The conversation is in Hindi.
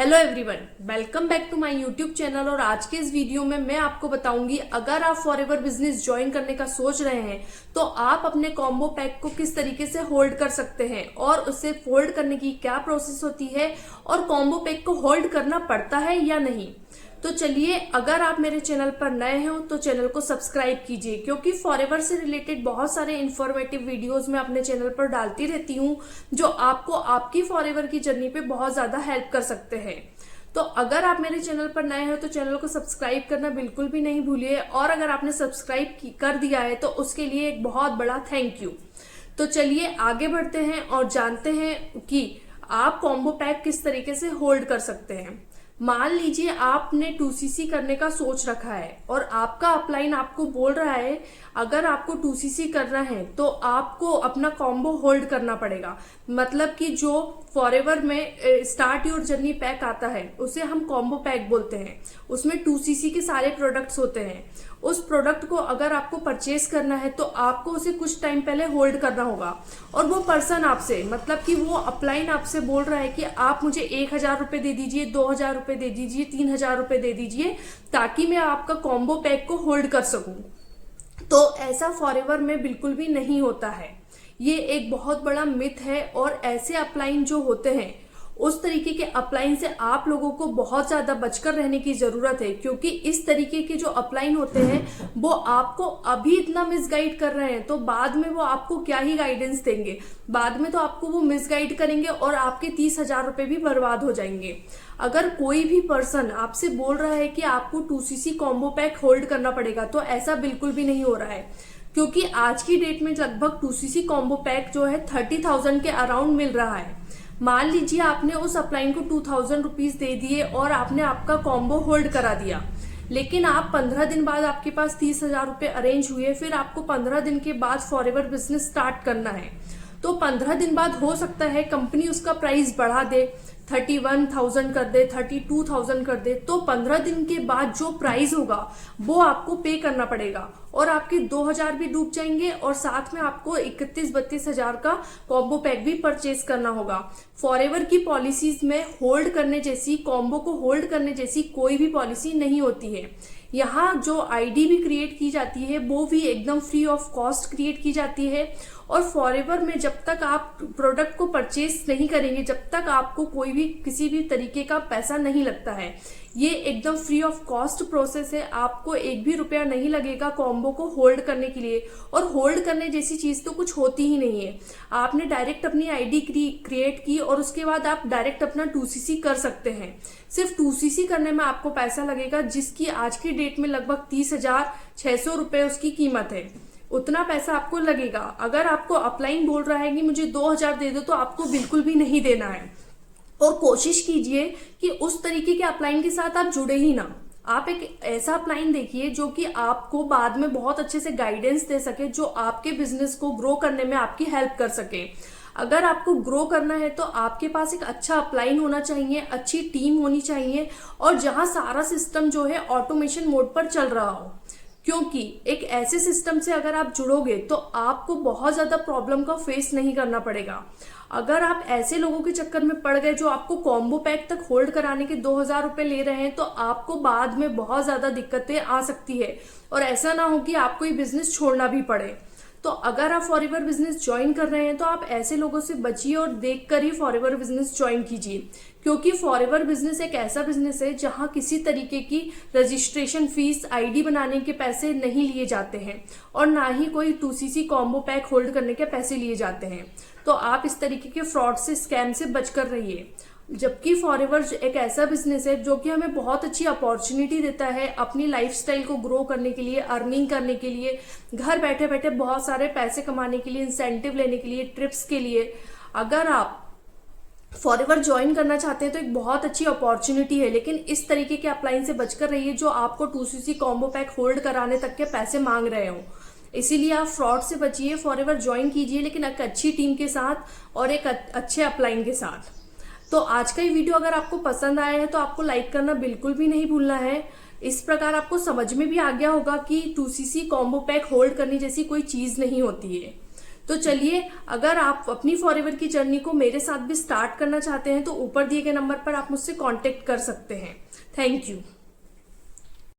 Hello everyone, welcome back to my YouTube channel. और आज के इस वीडियो में मैं आपको बताऊंगी, अगर आप फॉरएवर बिजनेस ज्वाइन करने का सोच रहे हैं तो आप अपने कॉम्बो पैक को किस तरीके से होल्ड कर सकते हैं और उसे होल्ड करने की क्या प्रोसेस होती है और कॉम्बो पैक को होल्ड करना पड़ता है या नहीं। तो चलिए, अगर आप मेरे चैनल पर नए हो तो चैनल को सब्सक्राइब कीजिए, क्योंकि फॉरएवर से रिलेटेड बहुत सारे इंफॉर्मेटिव वीडियोस मैं अपने चैनल पर डालती रहती हूँ जो आपको आपकी फॉरएवर की जर्नी पे बहुत ज्यादा हेल्प कर सकते हैं। तो अगर आप मेरे चैनल पर नए हो तो चैनल को सब्सक्राइब करना बिल्कुल भी नहीं भूलिए, और अगर आपने सब्सक्राइब कर दिया है तो उसके लिए एक बहुत बड़ा थैंक यू। तो चलिए आगे बढ़ते हैं और जानते हैं कि आप कॉम्बो पैक किस तरीके से होल्ड कर सकते हैं। मान लीजिए आपने 2cc करने का सोच रखा है और आपका अपलाइन आपको बोल रहा है अगर आपको 2cc करना है तो आपको अपना कॉम्बो होल्ड करना पड़ेगा। मतलब कि जो फॉरएवर में स्टार्ट योर जर्नी पैक आता है उसे हम कॉम्बो पैक बोलते हैं। उसमें 2cc के सारे प्रोडक्ट्स होते हैं। उस प्रोडक्ट को अगर आपको परचेस करना है तो आपको उसे कुछ टाइम पहले होल्ड करना होगा, और वो पर्सन आपसे, मतलब कि वो अपलाइन आपसे बोल रहा है कि आप मुझे 1000 रुपए दे दीजिए, 2000 रुपए दे दीजिए, 3000 रुपए दे दीजिए, ताकि मैं आपका कॉम्बो पैक को होल्ड कर सकूं। तो ऐसा फॉरएवर में बिल्कुल भी नहीं होता है। ये एक बहुत बड़ा मिथ है, और ऐसे अपलाइन जो होते हैं उस तरीके के अपलाइन से आप लोगों को बहुत ज्यादा बचकर रहने की जरूरत है, क्योंकि इस तरीके के जो अपलाइन होते हैं वो आपको अभी इतना मिसगाइड कर रहे हैं तो बाद में वो आपको क्या ही गाइडेंस देंगे। बाद में तो आपको वो मिसगाइड करेंगे और आपके 30,000 रुपए भी बर्बाद हो जाएंगे। अगर कोई भी पर्सन आपसे बोल रहा है कि आपको 2cc कॉम्बो पैक होल्ड करना पड़ेगा तो ऐसा बिल्कुल भी नहीं हो रहा है, क्योंकि आज की डेट में लगभग 2cc कॉम्बो पैक जो है 30,000 के अराउंड मिल रहा है। मान लीजिए आपने उस अपलाइन को 2000 रुपीज दे दिए और आपने आपका कॉम्बो होल्ड करा दिया, लेकिन आप 15 दिन बाद आपके पास 30,000 रुपए अरेंज हुए, फिर आपको 15 दिन के बाद फॉरएवर बिजनेस स्टार्ट करना है। तो 15 दिन बाद हो सकता है कंपनी उसका प्राइस बढ़ा दे, 31,000 कर दे, 32,000 कर दे। तो 15 दिन के बाद जो प्राइस होगा वो आपको पे करना पड़ेगा, और आपके 2000 भी डूब जाएंगे, और साथ में आपको 31-32 हजार का कॉम्बो पैक भी परचेज करना होगा। फॉरएवर की पॉलिसीज में होल्ड करने जैसी, कॉम्बो को होल्ड करने जैसी कोई भी पॉलिसी नहीं होती है। यहाँ जो आईडी भी क्रिएट की जाती है वो भी एकदम फ्री ऑफ कॉस्ट क्रिएट की जाती है, और फॉरएवर में जब तक आप प्रोडक्ट को परचेस नहीं करेंगे जब तक आपको कोई भी किसी भी तरीके का पैसा नहीं लगता है। ये एकदम फ्री ऑफ कॉस्ट प्रोसेस है, आपको एक भी रुपया नहीं लगेगा कॉम्बो को होल्ड करने के लिए। और होल्ड करने जैसी चीज तो कुछ होती ही नहीं है। आपने डायरेक्ट अपनी आईडी क्रिएट की और उसके बाद आप डायरेक्ट अपना 2cc कर सकते हैं। सिर्फ 2cc करने में आपको पैसा लगेगा, जिसकी आज की डेट में लगभग 30,600 रुपए उसकी कीमत है। उतना पैसा आपको लगेगा। अगर आपको अपलाइन बोल रहा है कि मुझे 2000 दे दो, तो आपको बिल्कुल भी नहीं देना है। और कोशिश कीजिए कि उस तरीके के अपलाइन के साथ आप जुड़े ही ना। आप एक ऐसा अपलाइन देखिए जो कि आपको बाद में बहुत अच्छे से गाइडेंस दे सके, जो आपके बिजनेस को ग्रो करने में आपकी हेल्प कर सके। अगर आपको ग्रो करना है तो आपके पास एक अच्छा अपलाइन होना चाहिए, अच्छी टीम होनी चाहिए, और जहां सारा सिस्टम जो है ऑटोमेशन मोड पर चल रहा हो। क्योंकि एक ऐसे सिस्टम से अगर आप जुड़ोगे तो आपको बहुत ज्यादा प्रॉब्लम का फेस नहीं करना पड़ेगा। अगर आप ऐसे लोगों के चक्कर में पड़ गए जो आपको कॉम्बो पैक तक होल्ड कराने के 2000 रुपए ले रहे हैं, तो आपको बाद में बहुत ज्यादा दिक्कतें आ सकती है, और ऐसा ना हो कि आपको ये बिजनेस छोड़ना भी पड़े। तो अगर आप फॉरएवर बिजनेस ज्वाइन कर रहे हैं तो आप ऐसे लोगों से बचिए और देखकर ही फॉरएवर बिजनेस ज्वाइन कीजिए, क्योंकि फॉरएवर बिजनेस एक ऐसा बिजनेस है जहां किसी तरीके की रजिस्ट्रेशन फीस, आईडी बनाने के पैसे नहीं लिए जाते हैं, और ना ही कोई 2cc कॉम्बो पैक होल्ड करने के पैसे लिए जाते हैं। तो आप इस तरीके के फ्रॉड से, स्कैम से बचकर रहिए। जबकि फॉरएवर एक ऐसा बिजनेस है जो कि हमें बहुत अच्छी अपॉर्चुनिटी देता है अपनी लाइफस्टाइल को ग्रो करने के लिए, अर्निंग करने के लिए, घर बैठे बैठे बहुत सारे पैसे कमाने के लिए, इंसेंटिव लेने के लिए, ट्रिप्स के लिए। अगर आप फॉरएवर ज्वाइन करना चाहते हैं तो एक बहुत अच्छी अपॉर्चुनिटी है, लेकिन इस तरीके के अपलाइन से बचकर रहिए जो आपको 2cc कॉम्बो पैक होल्ड कराने तक के पैसे मांग रहे हो। इसीलिए आप फ्रॉड से बचिए, फॉरएवर ज्वाइन कीजिए, लेकिन एक अच्छी टीम के साथ और एक अच्छे अपलाइन के साथ। तो आज का ये वीडियो अगर आपको पसंद आया है तो आपको लाइक करना बिल्कुल भी नहीं भूलना है। इस प्रकार आपको समझ में भी आ गया होगा कि 2cc कॉम्बो पैक होल्ड करने जैसी कोई चीज नहीं होती है। तो चलिए, अगर आप अपनी फॉरएवर की जर्नी को मेरे साथ भी स्टार्ट करना चाहते हैं तो ऊपर दिए गए नंबर पर आप मुझसे कांटेक्ट कर सकते हैं। Thank you.